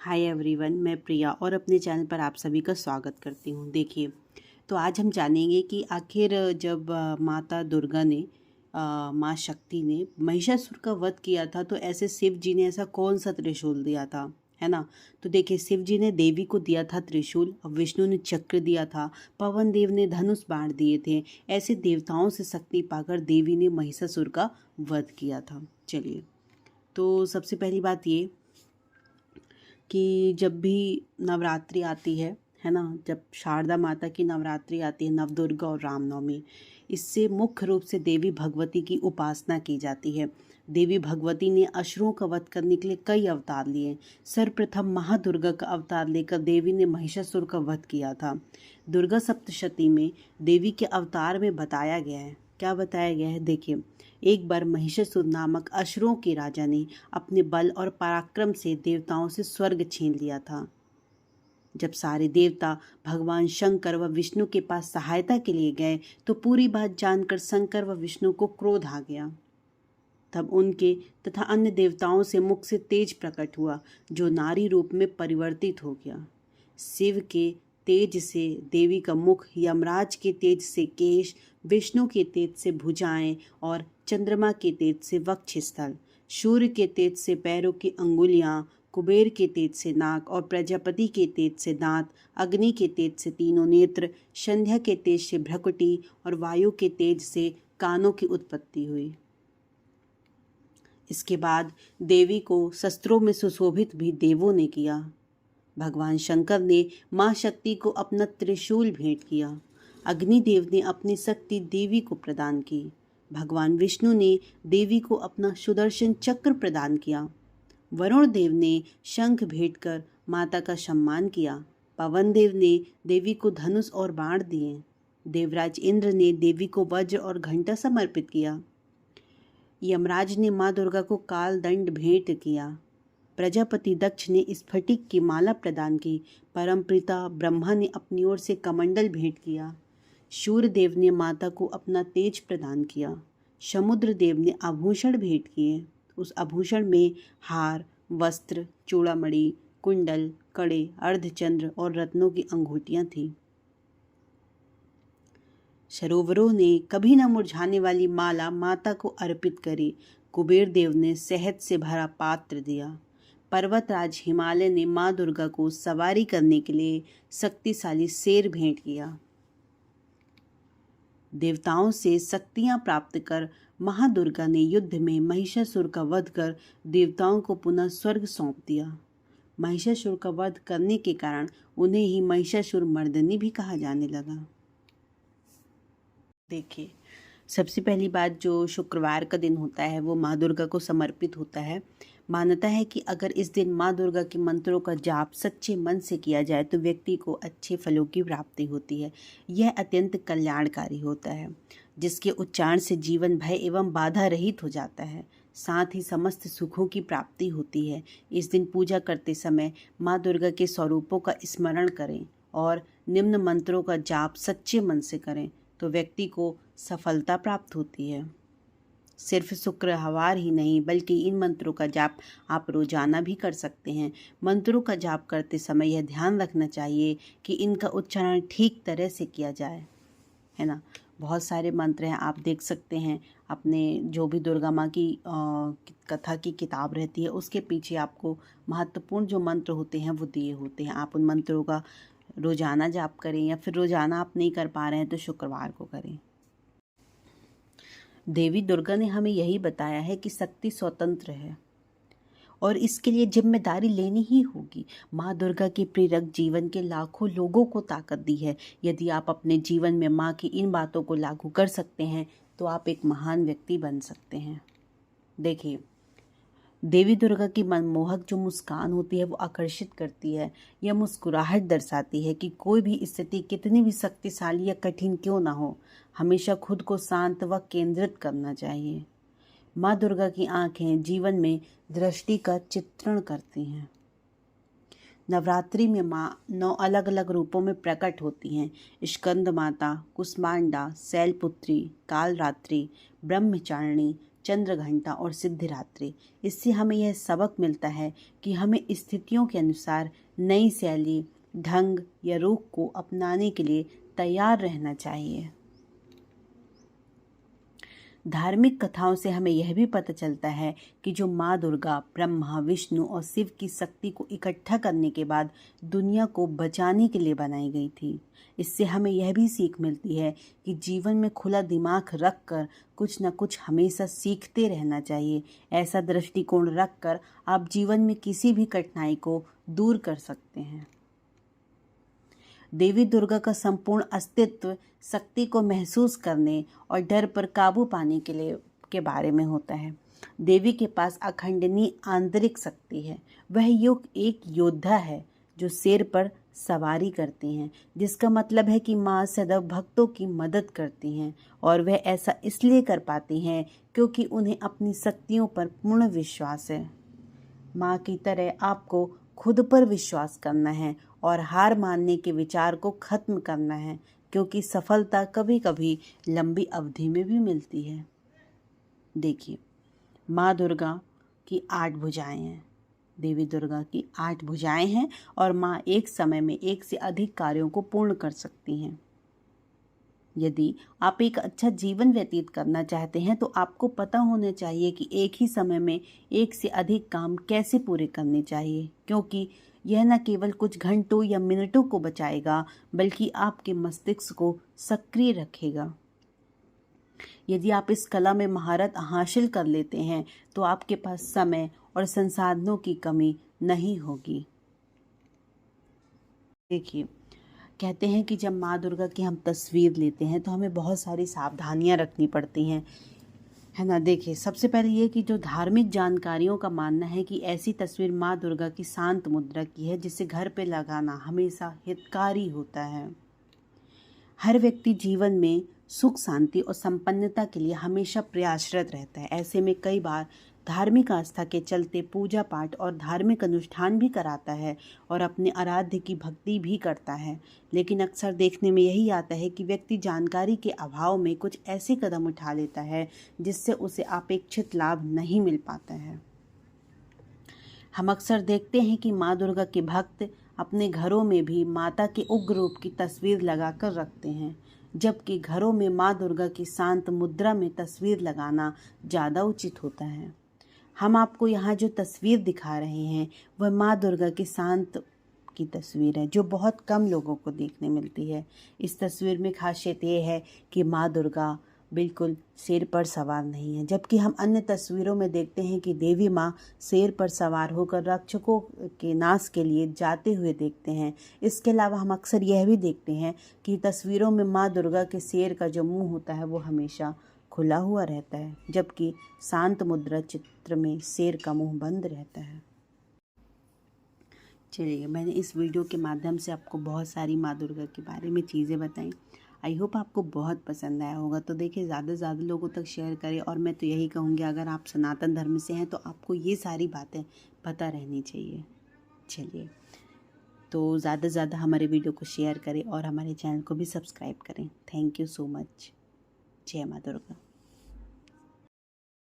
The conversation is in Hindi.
हाय एवरीवन, मैं प्रिया और अपने चैनल पर आप सभी का स्वागत करती हूँ। देखिए, तो आज हम जानेंगे कि आखिर जब माता दुर्गा ने माँ शक्ति ने महिषासुर का वध किया था, तो ऐसे शिव जी ने ऐसा कौन सा त्रिशूल दिया था, है ना। तो देखिए, शिव जी ने देवी को दिया था त्रिशूल, और विष्णु ने चक्र दिया था, पवन देव ने धनुष बाण दिए थे। ऐसे देवताओं से शक्ति पाकर देवी ने महिषासुर का वध किया था। चलिए, तो सबसे पहली बात ये कि जब भी नवरात्रि आती है ना, जब शारदा माता की नवरात्रि आती है, नवदुर्गा और रामनवमी, इससे मुख्य रूप से देवी भगवती की उपासना की जाती है। देवी भगवती ने असुरों का वध करने के लिए कई अवतार लिए। सर्वप्रथम महादुर्गा का अवतार लेकर देवी ने महिषासुर का वध किया था। दुर्गा सप्तशती में देवी के अवतार में बताया गया है, क्या बताया गया है, देखिए। एक बार महिषासुर नामक असुरों के राजा ने अपने बल और पराक्रम से देवताओं से स्वर्ग छीन लिया था। जब सारे देवता भगवान शंकर व विष्णु के पास सहायता के लिए गए, तो पूरी बात जानकर शंकर व विष्णु को क्रोध आ गया। तब उनके तथा अन्य देवताओं से मुख से तेज प्रकट हुआ, जो नारी रूप में परिवर्तित हो गया। शिव के तेज से देवी का मुख, यमराज के तेज से केश, विष्णु के तेज से भुजाएं और चंद्रमा के तेज से वक्षस्थल, सूर्य के तेज से पैरों की अंगुलियां, कुबेर के तेज से नाक और प्रजापति के तेज से दांत, अग्नि के तेज से तीनों नेत्र, संध्या के तेज से भ्रकुटी और वायु के तेज से कानों की उत्पत्ति हुई। इसके बाद देवी को शस्त्रों में सुशोभित भी देवों ने किया। भगवान शंकर ने माँ शक्ति को अपना त्रिशूल भेंट किया। अग्निदेव ने अपनी शक्ति देवी को प्रदान की। भगवान विष्णु ने देवी को अपना सुदर्शन चक्र प्रदान किया। वरुण देव ने शंख भेंट कर माता का सम्मान किया। पवन देव ने देवी को धनुष और बाण दिए। देवराज इंद्र ने देवी को वज्र और घंटा समर्पित किया। यमराज ने माँ दुर्गा को काल दंड भेंट किया। प्रजापति दक्ष ने स्फटिक की माला प्रदान की। परमपिता ब्रह्मा ने अपनी ओर से कमंडल भेंट किया। सूर्यदेव ने माता को अपना तेज प्रदान किया। समुद्र देव ने आभूषण भेंट किए। उस आभूषण में हार, वस्त्र, चूड़ामणि, कुंडल, कड़े, अर्धचंद्र और रत्नों की अंगूठियां थीं। सरोवरों ने कभी न मुरझाने वाली माला माता को अर्पित करी। कुबेर देव ने शहद से भरा पात्र दिया। पर्वतराज हिमालय ने माँ दुर्गा को सवारी करने के लिए शक्तिशाली शेर भेंट किया। देवताओं से शक्तियां प्राप्त कर महादुर्गा ने युद्ध में महिषासुर का वध कर देवताओं को पुनः स्वर्ग सौंप दिया। महिषासुर का वध करने के कारण उन्हें ही महिषासुर मर्दनी भी कहा जाने लगा। देखिए, सबसे पहली बात, जो शुक्रवार का दिन होता है वो माँ दुर्गा को समर्पित होता है। मान्यता है कि अगर इस दिन माँ दुर्गा के मंत्रों का जाप सच्चे मन से किया जाए तो व्यक्ति को अच्छे फलों की प्राप्ति होती है। यह अत्यंत कल्याणकारी होता है, जिसके उच्चारण से जीवन भय एवं बाधा रहित हो जाता है। साथ ही समस्त सुखों की प्राप्ति होती है। इस दिन पूजा करते समय माँ दुर्गा के स्वरूपों का स्मरण करें और निम्न मंत्रों का जाप सच्चे मन से करें तो व्यक्ति को सफलता प्राप्त होती है। सिर्फ शुक्रवार ही नहीं, बल्कि इन मंत्रों का जाप आप रोजाना भी कर सकते हैं। मंत्रों का जाप करते समय यह ध्यान रखना चाहिए कि इनका उच्चारण ठीक तरह से किया जाए, है ना। बहुत सारे मंत्र हैं, आप देख सकते हैं अपने जो भी दुर्गा माँ की कथा की किताब रहती है उसके पीछे आपको महत्वपूर्ण जो मंत्र होते हैं वो दिए होते हैं। आप उन मंत्रों का रोजाना जाप करें, या फिर रोजाना आप नहीं कर पा रहे हैं तो शुक्रवार को करें। देवी दुर्गा ने हमें यही बताया है कि शक्ति स्वतंत्र है और इसके लिए जिम्मेदारी लेनी ही होगी। माँ दुर्गा के प्रेरक जीवन के लाखों लोगों को ताकत दी है। यदि आप अपने जीवन में माँ की इन बातों को लागू कर सकते हैं तो आप एक महान व्यक्ति बन सकते हैं। देखिए, देवी दुर्गा की मनमोहक जो मुस्कान होती है वो आकर्षित करती है। यह मुस्कुराहट दर्शाती है कि कोई भी स्थिति कितनी भी शक्तिशाली या कठिन क्यों ना हो, हमेशा खुद को शांत व केंद्रित करना चाहिए। माँ दुर्गा की आंखें जीवन में दृष्टि का चित्रण करती हैं। नवरात्रि में माँ 9 अलग अलग रूपों में प्रकट होती हैं। स्कंद माता, कुष्मांडा, शैलपुत्री, कालरात्रि, ब्रह्मचारिणी, चंद्रघंटा और सिद्धिरात्रि। इससे हमें यह सबक मिलता है कि हमें स्थितियों के अनुसार नई शैली, ढंग या रूप को अपनाने के लिए तैयार रहना चाहिए। धार्मिक कथाओं से हमें यह भी पता चलता है कि जो माँ दुर्गा, ब्रह्मा, विष्णु और शिव की शक्ति को इकट्ठा करने के बाद दुनिया को बचाने के लिए बनाई गई थी। इससे हमें यह भी सीख मिलती है कि जीवन में खुला दिमाग रखकर कुछ न कुछ हमेशा सीखते रहना चाहिए। ऐसा दृष्टिकोण रखकर आप जीवन में किसी भी कठिनाई को दूर कर सकते हैं। देवी दुर्गा का संपूर्ण अस्तित्व शक्ति को महसूस करने और डर पर काबू पाने के बारे में होता है। देवी के पास अखंडनीय आंतरिक शक्ति है। वह एक योद्धा है जो शेर पर सवारी करती हैं, जिसका मतलब है कि माँ सदैव भक्तों की मदद करती हैं और वह ऐसा इसलिए कर पाती हैं क्योंकि उन्हें अपनी शक्तियों पर पूर्ण विश्वास है। माँ की तरह आपको खुद पर विश्वास करना है और हार मानने के विचार को खत्म करना है, क्योंकि सफलता कभी कभी लंबी अवधि में भी मिलती है। देखिए, माँ दुर्गा की 8 भुजाएं हैं। देवी दुर्गा की 8 भुजाएं हैं और माँ एक समय में एक से अधिक कार्यों को पूर्ण कर सकती हैं। यदि आप एक अच्छा जीवन व्यतीत करना चाहते हैं तो आपको पता होना चाहिए कि एक ही समय में एक से अधिक काम कैसे पूरे करने चाहिए, क्योंकि यह न केवल कुछ घंटों या मिनटों को बचाएगा बल्कि आपके मस्तिष्क को सक्रिय रखेगा। यदि आप इस कला में महारत हासिल कर लेते हैं तो आपके पास समय और संसाधनों की कमी नहीं होगी। देखिए, कहते हैं कि जब माँ दुर्गा की हम तस्वीर लेते हैं तो हमें बहुत सारी सावधानियां रखनी पड़ती हैं, है ना। देखिए, सबसे पहले ये कि जो धार्मिक जानकारियों का मानना है कि ऐसी तस्वीर माँ दुर्गा की शांत मुद्रा की है, जिसे घर पे लगाना हमेशा हितकारी होता है। हर व्यक्ति जीवन में सुख, शांति और संपन्नता के लिए हमेशा प्रयासरत रहता है। ऐसे में कई बार धार्मिक आस्था के चलते पूजा पाठ और धार्मिक अनुष्ठान भी कराता है और अपने आराध्य की भक्ति भी करता है, लेकिन अक्सर देखने में यही आता है कि व्यक्ति जानकारी के अभाव में कुछ ऐसे कदम उठा लेता है जिससे उसे अपेक्षित लाभ नहीं मिल पाता है। हम अक्सर देखते हैं कि माँ दुर्गा के भक्त अपने घरों में भी माता के उग्र रूप की तस्वीर लगाकर रखते हैं, जबकि घरों में माँ दुर्गा की शांत मुद्रा में तस्वीर लगाना ज़्यादा उचित होता है। हम आपको यहाँ जो तस्वीर दिखा रहे हैं वह माँ दुर्गा की शांत की तस्वीर है, जो बहुत कम लोगों को देखने मिलती है। इस तस्वीर में खासियत ये है कि माँ दुर्गा बिल्कुल शेर पर सवार नहीं है, जबकि हम अन्य तस्वीरों में देखते हैं कि देवी माँ शेर पर सवार होकर रक्षकों के नाश के लिए जाते हुए देखते हैं। इसके अलावा हम अक्सर यह भी देखते हैं कि तस्वीरों में माँ दुर्गा के शेर का जो मुंह होता है वो हमेशा खुला हुआ रहता है, जबकि शांत मुद्रा चित्र में शेर का मुंह बंद रहता है। चलिए, मैंने इस वीडियो के माध्यम से आपको बहुत सारी माँ दुर्गा के बारे में चीज़ें बताई। आई होप आपको बहुत पसंद आया होगा। तो देखिए, ज़्यादा से ज़्यादा लोगों तक शेयर करें और मैं तो यही कहूँगी, अगर आप सनातन धर्म से हैं तो आपको ये सारी बातें पता रहनी चाहिए। चलिए, तो ज़्यादा से ज़्यादा हमारे वीडियो को शेयर करें और हमारे चैनल को भी सब्सक्राइब करें। Thank you so much. जय माँ दुर्गा।